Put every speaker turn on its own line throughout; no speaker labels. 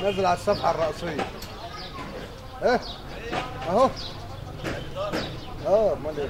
نزل على الصفحه الرئيسيه. ايه اهو. امال ايه؟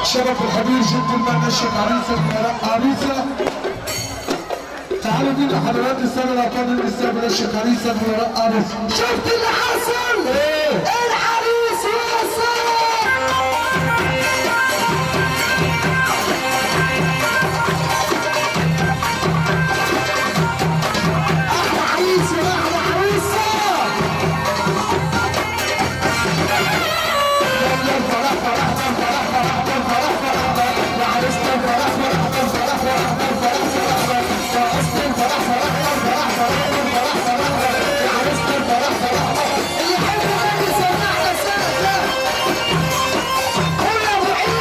شرف الحبيب جنتلمان الشيخ عريسة. تعالوا بينا حضرات السادة الأفاضل نستقبل الشيخ عريسة من وراء عريسة. شفت اللي حصل؟ ايه؟ العريس وصل! أحلى عريس وأحلى عريسة! يلا فرح فرح فرح فرح فرح فرح يا عريسنا فرح فرح فرح فرح فرح فرح يا عريسنا فرح فرح فرح فرح فرح يا عريسنا فرح فرح اللي يحب النبي سمعنا سهلة قول يا ابو عيد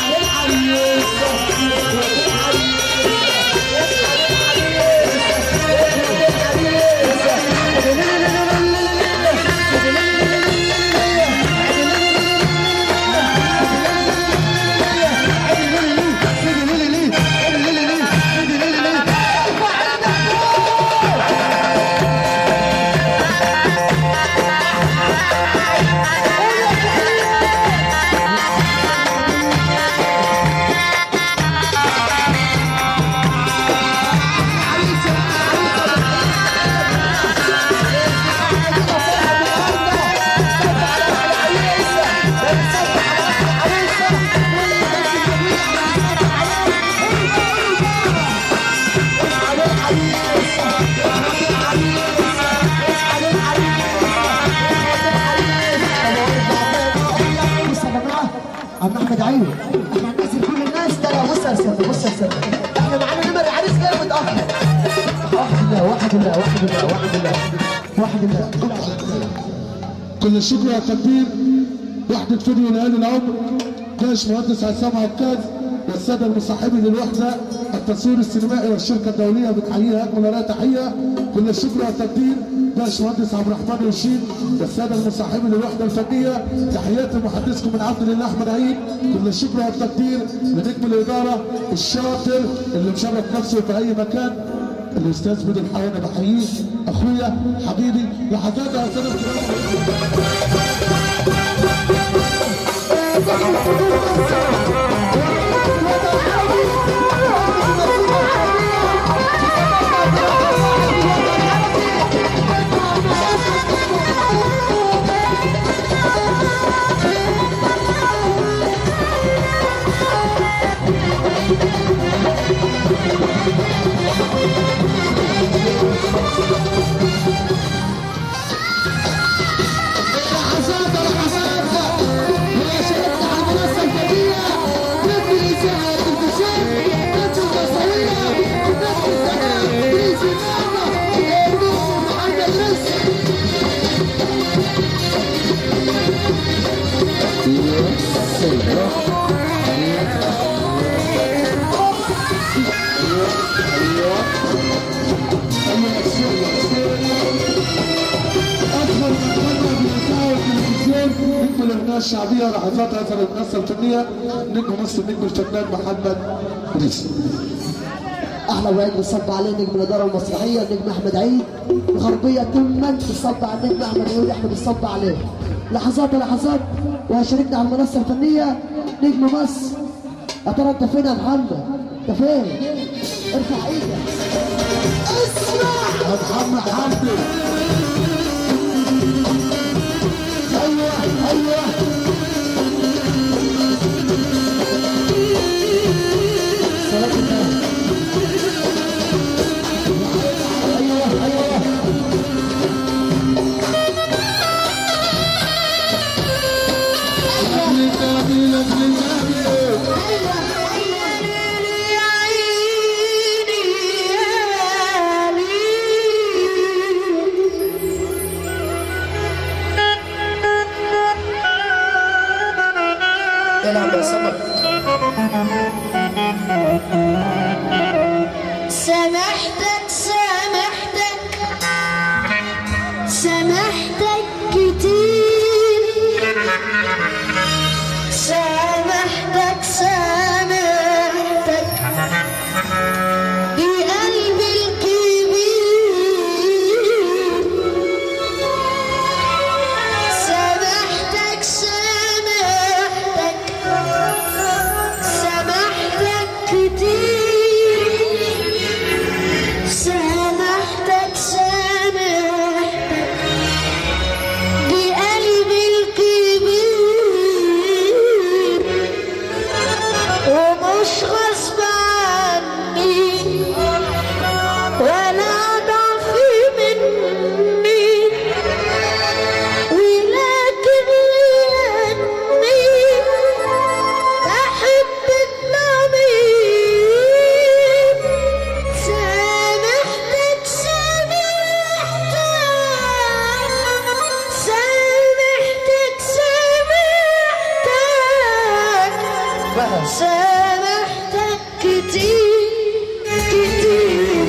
احلى عريس عم احمد عيون احنا هننزل كل الناس. ده بص يا سيدي بص يا سيدي احنا معانا نمر عريس جاي متاخر. واحد الله واحد الله واحد الله واحد الله واحد الله. كل الشكر والتقدير وحدة فيديو ليالي العمر جيش مهندس عصام عكاز والساده المصاحبين للوحده التصوير السينمائي والشركه الدوليه بتحييها اجمل ولا تحيه. كل الشكر والتقدير باشمهندس عبد الرحمن رشيد والساده المصاحبين للوحده الفنيه. تحياتي محدثكم من عبد الله احمد عيد. كل الشكر والتقدير لنجم الاداره الشاطر اللي مشرف نفسه في اي مكان الاستاذ بدر الحواني بحييه اخويا حبيبي. لحظات يا ساده الكرام
نجم الاغنيه الشعبيه لحظاتها في المنصه الفنيه نجم مصر نجم الفنان محمد ادريس.
احلى وعيد بيصب عليه نجم الاداره المسرحيه النجم احمد عيد. الغربيه تما بيصب على النجم احمد عيد، احنا بنصب عليه لحظات لحظات. وهيشاركنا على المنصه الفنيه نجم مصر. يا ترى انت فين يا محمد؟ انت فين؟ ارفع ايدك اسمع
يا محمد حمدي.
ايوه ايوه صلاة الله. ايوه ايوه
العب يا سمر.
سامحتك سامحتك سامحتك كتير، سامحتك سامحتك بقلبي الكبير، سامحتك سامحتك سامحتك كتير، سامحتك سامحتك بقلبي الكبير، ومش غصب عني ولا ضعف مني، ولكن لأني أحب الضمير، سامحتك سامحتك سامحتك سامحتك كتير كتير.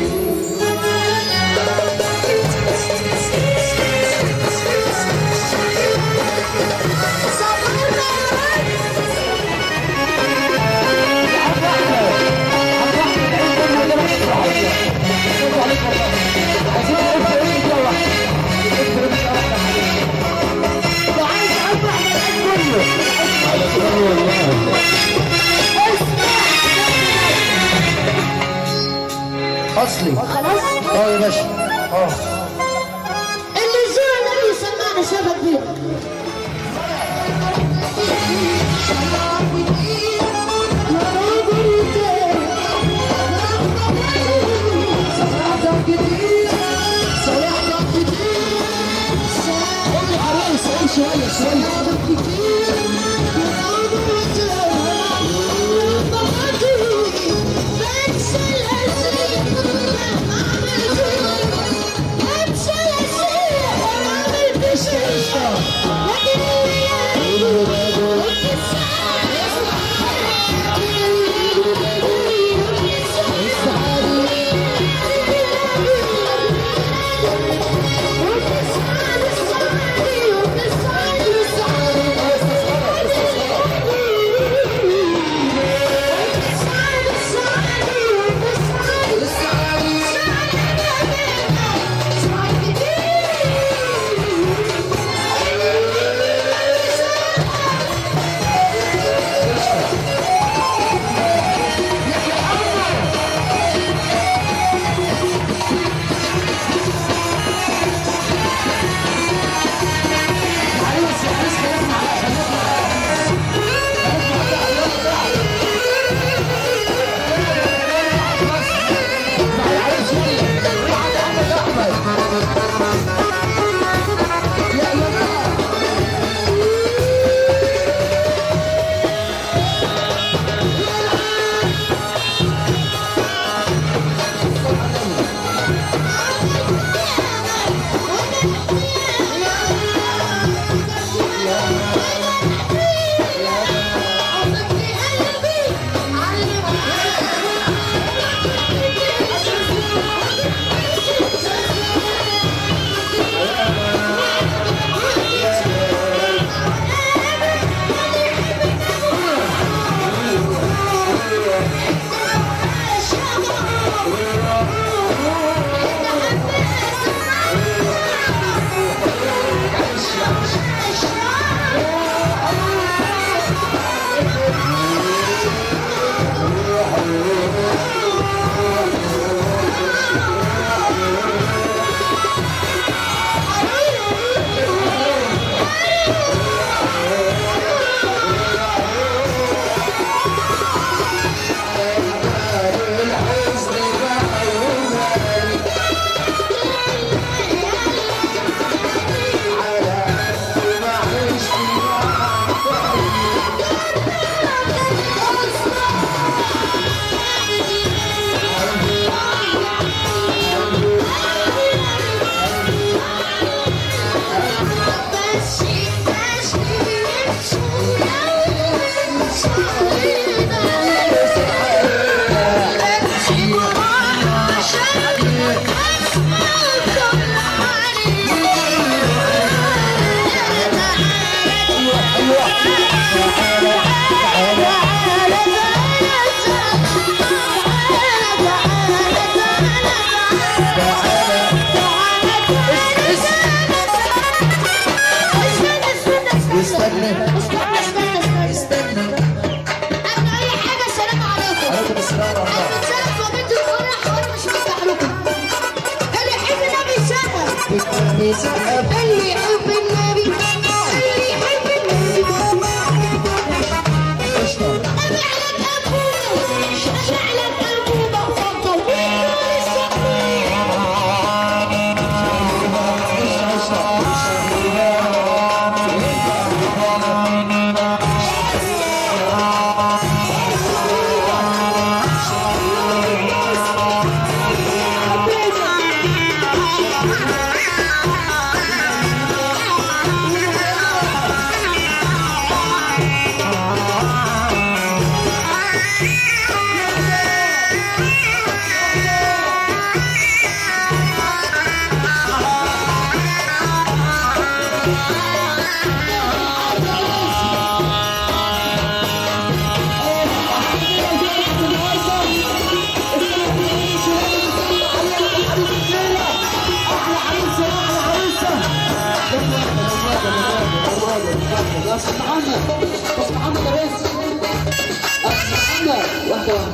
اصلي
خلاص
يا باشا.
اللي زول اللي سمعنا شبك بيه.
شوية شوية
اللي يحب النبي اللي يحب النبي أبعلك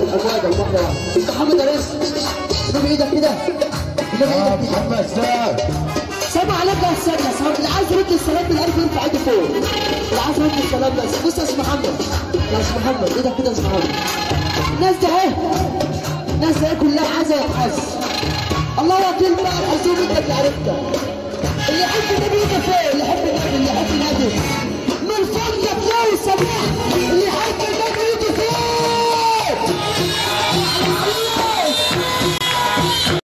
أبونا فضل
واحدة محمد يا ريس نبي ايدك كده
محمد سلام
سامع عليك يا استاذ اللي عايز يرد السلام بالالف يرفع ايده فوق اللي عايز يرد السلام بس بص يا استاذ محمد ايدك كده يا استاذ محمد الناس دي اهي كلها عايزه يتحس الله وكيل بقى الحزوم انت اللي عرفتها اللي يحب النبي يجي فوق اللي يحب النبي من فضلك لو سمحت اللي يحب